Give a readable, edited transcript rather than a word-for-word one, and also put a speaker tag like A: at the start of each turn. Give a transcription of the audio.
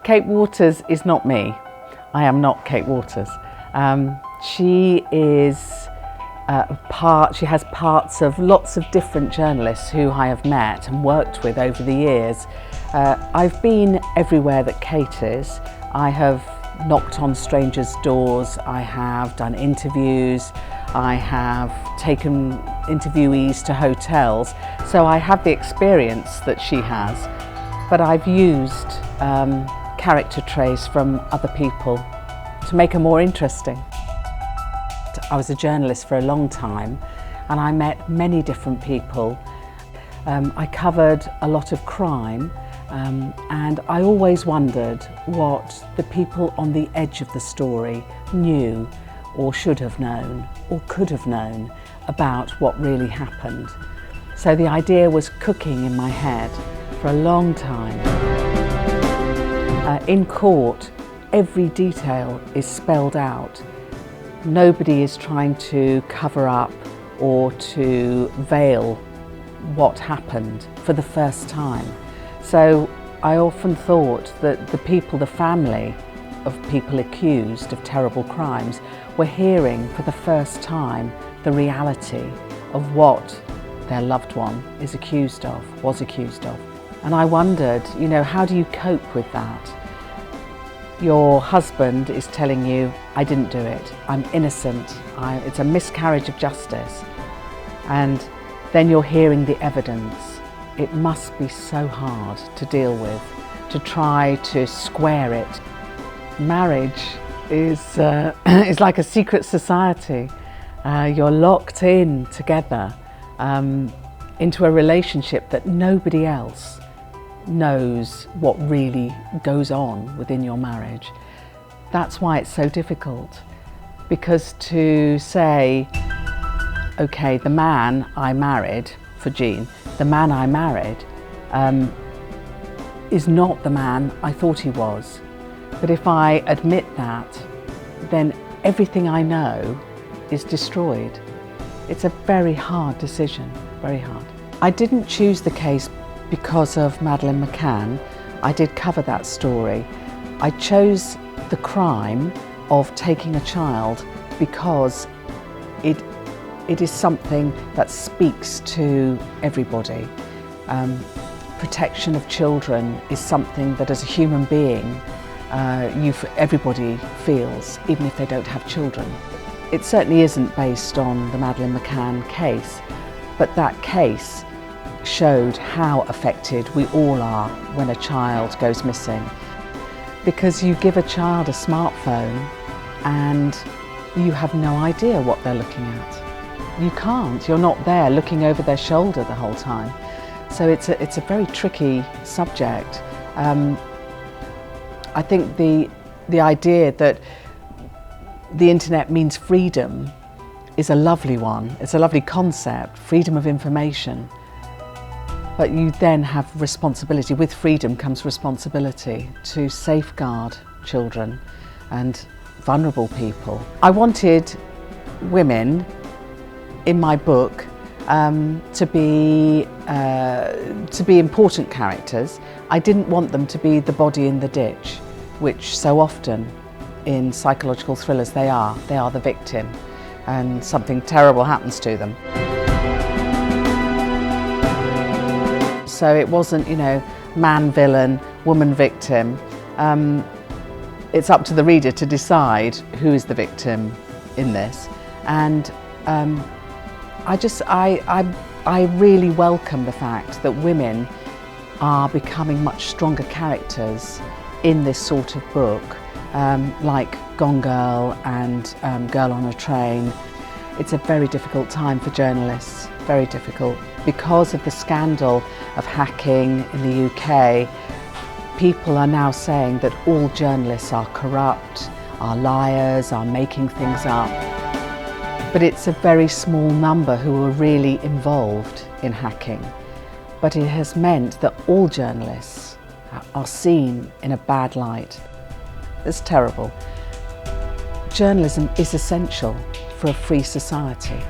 A: Kate Waters is not me. I am not Kate Waters. She is she has parts of lots of different journalists who I have met and worked with over the years. I've been everywhere that Kate is. I have knocked on strangers' doors, I have done interviews, I have taken interviewees to hotels, so I have the experience that she has, but I've used character traits from other people to make her more interesting. I was a journalist for a long time and I met many different people. I covered a lot of crime and I always wondered what the people on the edge of the story knew or should have known or could have known about what really happened. So the idea was cooking in my head for a long time. In court, every detail is spelled out. Nobody is trying to cover up or to veil what happened for the first time. So I often thought that the people, the family of people accused of terrible crimes, were hearing for the first time the reality of what their loved one is accused of, was accused of. And I wondered, you know, how do you cope with that? Your husband is telling you, I didn't do it, I'm innocent, it's a miscarriage of justice. And then you're hearing the evidence. It must be so hard to deal with, to try to square it. Marriage is like a secret society. You're locked in together into a relationship that nobody else knows what really goes on within your marriage. That's why it's so difficult, because to say, okay, the man I married, for Jean, the man I married is not the man I thought he was. But if I admit that, then everything I know is destroyed. It's a very hard decision, very hard. I didn't choose the case because of Madeleine McCann. I did cover that story. I chose the crime of taking a child because it is something that speaks to everybody. Protection of children is something that as a human being everybody feels, even if they don't have children. It certainly isn't based on the Madeleine McCann case, but that case showed how affected we all are when a child goes missing. Because you give a child a smartphone and you have no idea what they're looking at. You can't, you're not there looking over their shoulder the whole time. So it's a very tricky subject. I think the idea that the internet means freedom is a lovely one. It's a lovely concept, freedom of information. But you then have responsibility. With freedom comes responsibility to safeguard children and vulnerable people. I wanted women in my book to be important characters. I didn't want them to be the body in the ditch, which so often in psychological thrillers they are. They are the victim and something terrible happens to them. So it wasn't, you know, man villain, woman victim. It's up to the reader to decide who is the victim in this. And I really welcome the fact that women are becoming much stronger characters in this sort of book, like Gone Girl and Girl on a Train. It's a very difficult time for journalists, very difficult. Because of the scandal of hacking in the UK, people are now saying that all journalists are corrupt, are liars, are making things up. But it's a very small number who are really involved in hacking. But it has meant that all journalists are seen in a bad light. It's terrible. Journalism is essential for a free society.